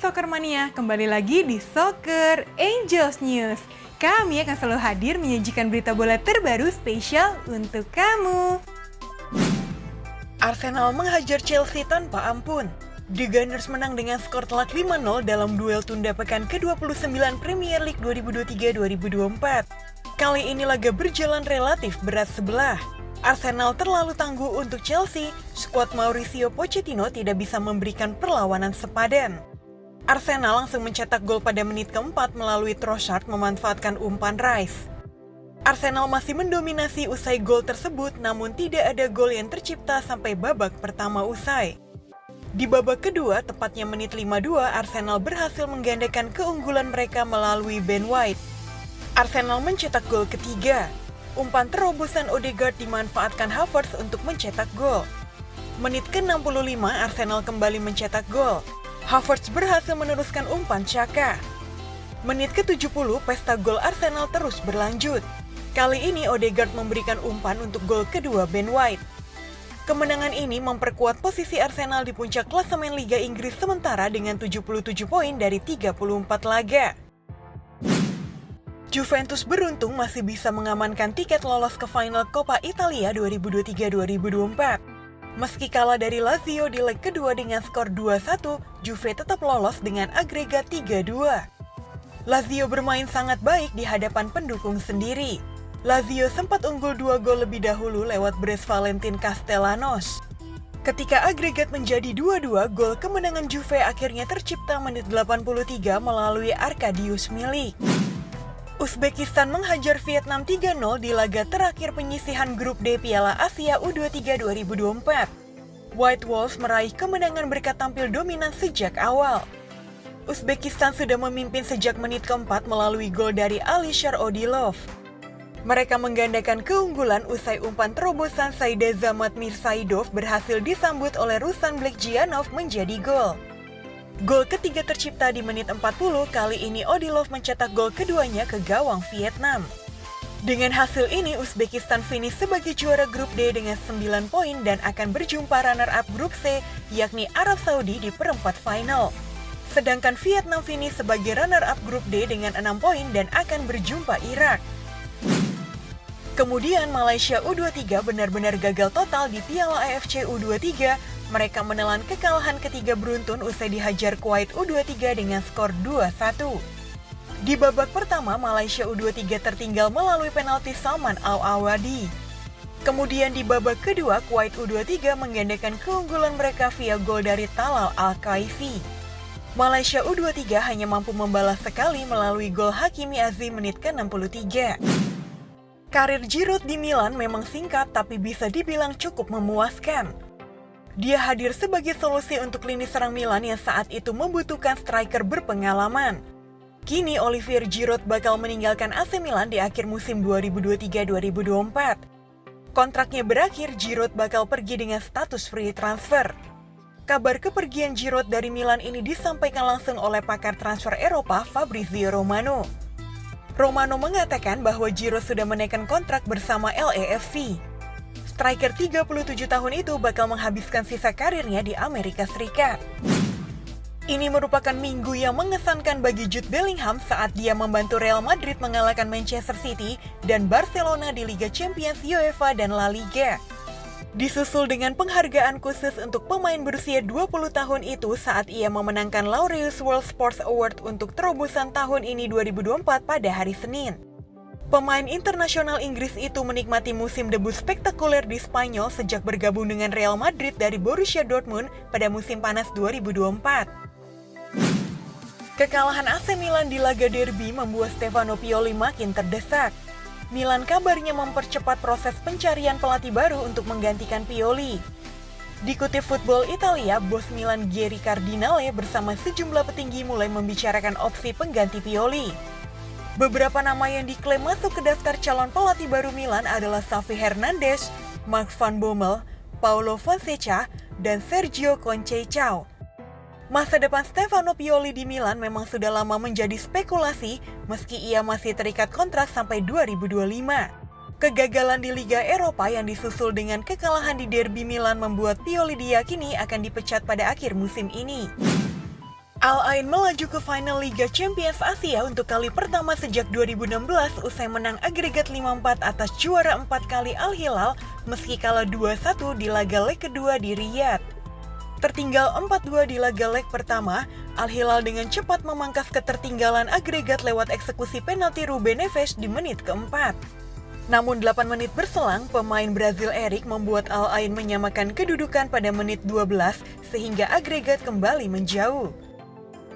Soccer Mania, kembali lagi di Soccer Angels News. Kami akan selalu hadir menyajikan berita bola terbaru spesial untuk kamu. Arsenal menghajar Chelsea tanpa ampun. The Gunners menang dengan skor telak 5-0 dalam duel tunda pekan ke-29 Premier League 2023-2024. Kali ini laga berjalan relatif berat sebelah. Arsenal terlalu tangguh untuk Chelsea, skuad Mauricio Pochettino tidak bisa memberikan perlawanan sepadan. Arsenal langsung mencetak gol pada menit keempat melalui Trossard memanfaatkan umpan Rice. Arsenal masih mendominasi usai gol tersebut, namun tidak ada gol yang tercipta sampai babak pertama usai. Di babak kedua, tepatnya menit 52, Arsenal berhasil menggandakan keunggulan mereka melalui Ben White. Arsenal mencetak gol ketiga. Umpan terobosan Odegaard dimanfaatkan Havertz untuk mencetak gol. Menit ke-65, Arsenal kembali mencetak gol. Havertz berhasil meneruskan umpan Xhaka. Menit ke-70, pesta gol Arsenal terus berlanjut. Kali ini Odegaard memberikan umpan untuk gol kedua Ben White. Kemenangan ini memperkuat posisi Arsenal di puncak klasemen Liga Inggris sementara dengan 77 poin dari 34 laga. Juventus beruntung masih bisa mengamankan tiket lolos ke final Coppa Italia 2023-2024. Meski kalah dari Lazio di leg kedua dengan skor 2-1, Juve tetap lolos dengan agregat 3-2. Lazio bermain sangat baik di hadapan pendukung sendiri. Lazio sempat unggul 2 gol lebih dahulu lewat brace Valentin Castellanos. Ketika agregat menjadi 2-2, gol kemenangan Juve akhirnya tercipta menit 83 melalui Arkadiusz Milik. Uzbekistan menghajar Vietnam 3-0 di laga terakhir penyisihan grup D Piala Asia U23 2024. White Wolves meraih kemenangan berkat tampil dominan sejak awal. Uzbekistan sudah memimpin sejak menit keempat melalui gol dari Alisher Odilov. Mereka menggandakan keunggulan usai umpan terobosan Saida Zamat Mirsaidov berhasil disambut oleh Ruslan Blackjianov menjadi gol. Gol ketiga tercipta di menit 40, kali ini Odilov mencetak gol keduanya ke gawang Vietnam. Dengan hasil ini, Uzbekistan finish sebagai juara grup D dengan 9 poin dan akan berjumpa runner-up grup C, yakni Arab Saudi di perempat final. Sedangkan Vietnam finish sebagai runner-up grup D dengan 6 poin dan akan berjumpa Irak. Kemudian Malaysia U23 benar-benar gagal total di Piala AFC U23. Mereka menelan kekalahan ketiga beruntun usai dihajar Kuwait U23 dengan skor 2-1. Di babak pertama, Malaysia U23 tertinggal melalui penalti Salman Al-Awadi. Kemudian di babak kedua, Kuwait U23 menggandakan keunggulan mereka via gol dari Talal Al-Kaifi. Malaysia U23 hanya mampu membalas sekali melalui gol Hakimi Azzi menit ke-63. Karir Giroud di Milan memang singkat tapi bisa dibilang cukup memuaskan. Dia hadir sebagai solusi untuk lini serang Milan yang saat itu membutuhkan striker berpengalaman. Kini Olivier Giroud bakal meninggalkan AC Milan di akhir musim 2023-2024. Kontraknya berakhir, Giroud bakal pergi dengan status free transfer. Kabar kepergian Giroud dari Milan ini disampaikan langsung oleh pakar transfer Eropa Fabrizio Romano. Romano mengatakan bahwa Giroud sudah menaikkan kontrak bersama LAFC. Striker 37 tahun itu bakal menghabiskan sisa karirnya di Amerika Serikat. Ini merupakan minggu yang mengesankan bagi Jude Bellingham saat dia membantu Real Madrid mengalahkan Manchester City dan Barcelona di Liga Champions UEFA dan La Liga. Disusul dengan penghargaan khusus untuk pemain berusia 20 tahun itu saat ia memenangkan Laureus World Sports Award untuk terobosan tahun ini 2024 pada hari Senin. Pemain internasional Inggris itu menikmati musim debut spektakuler di Spanyol sejak bergabung dengan Real Madrid dari Borussia Dortmund pada musim panas 2024. Kekalahan AC Milan di laga derby membuat Stefano Pioli makin terdesak. Milan kabarnya mempercepat proses pencarian pelatih baru untuk menggantikan Pioli. Dikutip Football Italia, bos Milan Gianni Cardinale bersama sejumlah petinggi mulai membicarakan opsi pengganti Pioli. Beberapa nama yang diklaim masuk ke daftar calon pelatih baru Milan adalah Xavi Hernandez, Mark van Bommel, Paulo Fonseca, dan Sergio Conceição. Masa depan Stefano Pioli di Milan memang sudah lama menjadi spekulasi meski ia masih terikat kontrak sampai 2025. Kegagalan di Liga Eropa yang disusul dengan kekalahan di derby Milan membuat Pioli diyakini akan dipecat pada akhir musim ini. Al Ain melaju ke final Liga Champions Asia untuk kali pertama sejak 2016 usai menang agregat 5-4 atas juara 4 kali Al Hilal meski kalah 2-1 di laga leg kedua di Riyadh. Tertinggal 4-2 di laga leg pertama, Al Hilal dengan cepat memangkas ketertinggalan agregat lewat eksekusi penalti Ruben Neves di menit keempat. Namun 8 menit berselang, pemain Brazil Erik membuat Al Ain menyamakan kedudukan pada menit 12 sehingga agregat kembali menjauh.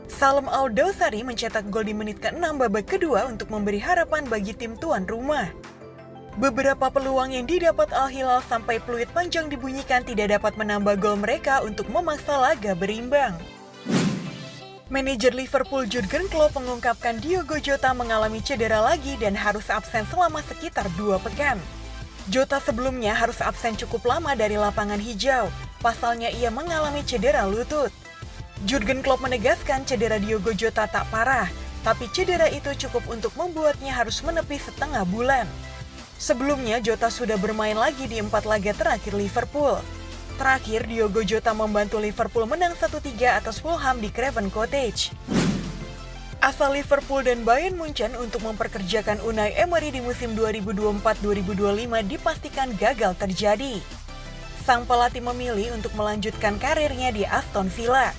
Salem Al-Dawsari mencetak gol di menit ke-6 babak kedua untuk memberi harapan bagi tim tuan rumah. Beberapa peluang yang didapat Al Hilal sampai peluit panjang dibunyikan tidak dapat menambah gol mereka untuk memaksa laga berimbang. Manajer Liverpool Jurgen Klopp mengungkapkan Diogo Jota mengalami cedera lagi dan harus absen selama sekitar 2 pekan. Jota sebelumnya harus absen cukup lama dari lapangan hijau, pasalnya ia mengalami cedera lutut. Jurgen Klopp menegaskan cedera Diogo Jota tak parah, tapi cedera itu cukup untuk membuatnya harus menepi setengah bulan. Sebelumnya, Jota sudah bermain lagi di 4 laga terakhir Liverpool. Terakhir, Diogo Jota membantu Liverpool menang 1-3 atas Fulham di Craven Cottage. Asal Liverpool dan Bayern Munchen untuk memperkerjakan Unai Emery di musim 2024-2025 dipastikan gagal terjadi. Sang pelatih memilih untuk melanjutkan karirnya di Aston Villa.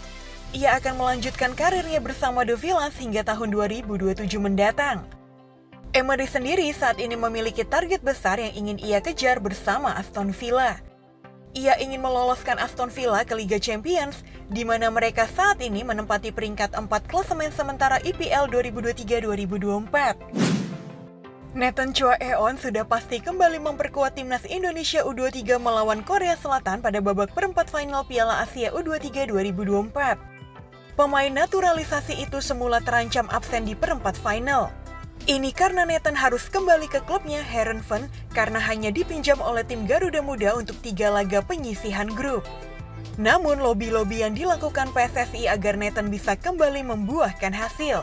Ia akan melanjutkan karirnya bersama The Villains hingga tahun 2027 mendatang. Emery sendiri saat ini memiliki target besar yang ingin ia kejar bersama Aston Villa. Ia ingin meloloskan Aston Villa ke Liga Champions, di mana mereka saat ini menempati peringkat 4 klasemen sementara IPL 2023-2024. Nathan Chua Eon sudah pasti kembali memperkuat timnas Indonesia U23 melawan Korea Selatan pada babak perempat final Piala Asia U23 2024. Pemain naturalisasi itu semula terancam absen di perempat final. Ini karena Nathan harus kembali ke klubnya Heerenveen karena hanya dipinjam oleh tim Garuda Muda untuk 3 laga penyisihan grup. Namun lobi-lobi yang dilakukan PSSI agar Nathan bisa kembali membuahkan hasil.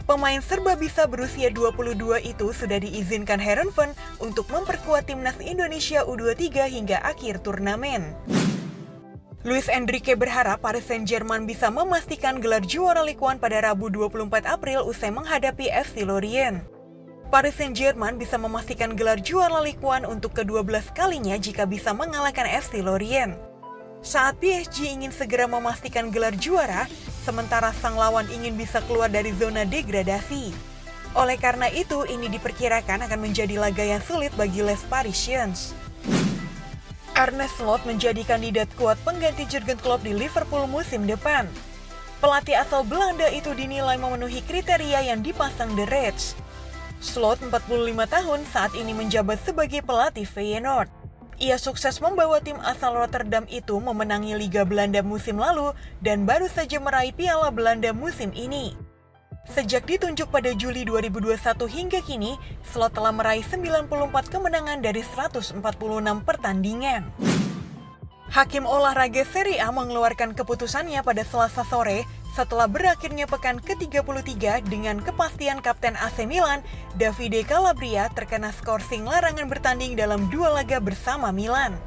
Pemain serba bisa berusia 22 itu sudah diizinkan Heerenveen untuk memperkuat timnas Indonesia U23 hingga akhir turnamen. Luis Enrique berharap Paris Saint-Germain bisa memastikan gelar juara Ligue 1 pada Rabu 24 April usai menghadapi FC Lorient. Paris Saint-Germain bisa memastikan gelar juara Ligue 1 untuk ke-12 kalinya jika bisa mengalahkan FC Lorient. Saat PSG ingin segera memastikan gelar juara, sementara sang lawan ingin bisa keluar dari zona degradasi. Oleh karena itu, ini diperkirakan akan menjadi laga yang sulit bagi Les Parisiens. Arne Slot menjadi kandidat kuat pengganti Jurgen Klopp di Liverpool musim depan. Pelatih asal Belanda itu dinilai memenuhi kriteria yang dipasang The Reds. Slot, 45 tahun, saat ini menjabat sebagai pelatih Feyenoord. Ia sukses membawa tim asal Rotterdam itu memenangi Liga Belanda musim lalu dan baru saja meraih Piala Belanda musim ini. Sejak ditunjuk pada Juli 2021 hingga kini, Slot telah meraih 94 kemenangan dari 146 pertandingan. Hakim olahraga Serie A mengeluarkan keputusannya pada Selasa sore setelah berakhirnya pekan ke-33 dengan kepastian Kapten AC Milan, Davide Calabria, terkena skorsing larangan bertanding dalam 2 laga bersama Milan.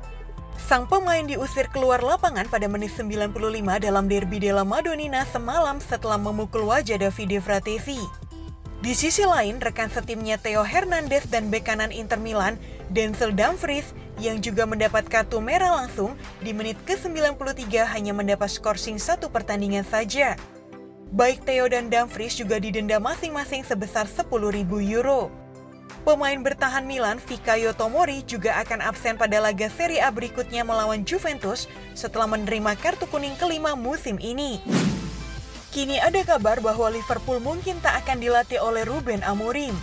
Sang pemain diusir keluar lapangan pada menit 95 dalam derby della Madonnina semalam setelah memukul wajah Davide Fratesi. Di sisi lain, rekan setimnya Theo Hernandez dan bek kanan Inter Milan, Denzel Dumfries, yang juga mendapat kartu merah langsung, di menit ke-93 hanya mendapat skorsing 1 pertandingan saja. Baik Theo dan Dumfries juga didenda masing-masing sebesar €10.000. Pemain bertahan Milan, Fikayo Tomori, juga akan absen pada laga Serie A berikutnya melawan Juventus setelah menerima kartu kuning kelima musim ini. Kini ada kabar bahwa Liverpool mungkin tak akan dilatih oleh Ruben Amorim.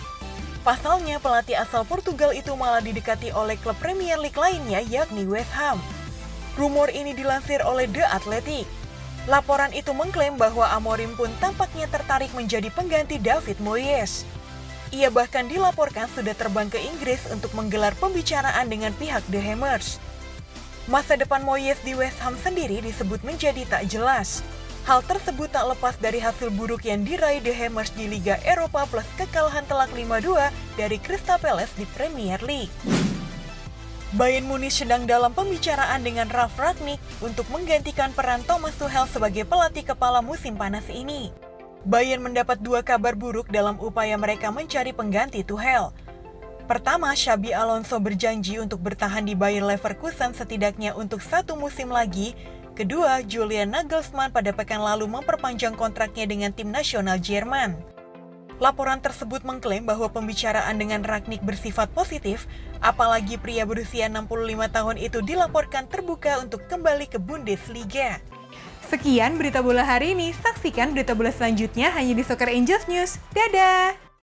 Pasalnya, pelatih asal Portugal itu malah didekati oleh klub Premier League lainnya yakni West Ham. Rumor ini dilansir oleh The Athletic. Laporan itu mengklaim bahwa Amorim pun tampaknya tertarik menjadi pengganti David Moyes. Ia bahkan dilaporkan sudah terbang ke Inggris untuk menggelar pembicaraan dengan pihak The Hammers. Masa depan Moyes di West Ham sendiri disebut menjadi tak jelas. Hal tersebut tak lepas dari hasil buruk yang diraih The Hammers di Liga Eropa plus kekalahan telak 5-2 dari Crystal Palace di Premier League. Bayern Munich sedang dalam pembicaraan dengan Ralf Rangnick untuk menggantikan peran Thomas Tuchel sebagai pelatih kepala musim panas ini. Bayern mendapat 2 kabar buruk dalam upaya mereka mencari pengganti Tuchel. Pertama, Xabi Alonso berjanji untuk bertahan di Bayer Leverkusen setidaknya untuk 1 musim lagi. Kedua, Julian Nagelsmann pada pekan lalu memperpanjang kontraknya dengan tim nasional Jerman. Laporan tersebut mengklaim bahwa pembicaraan dengan Rangnick bersifat positif, apalagi pria berusia 65 tahun itu dilaporkan terbuka untuk kembali ke Bundesliga. Sekian berita bola hari ini, saksikan berita bola selanjutnya hanya di Soccer Angels News. Dadah!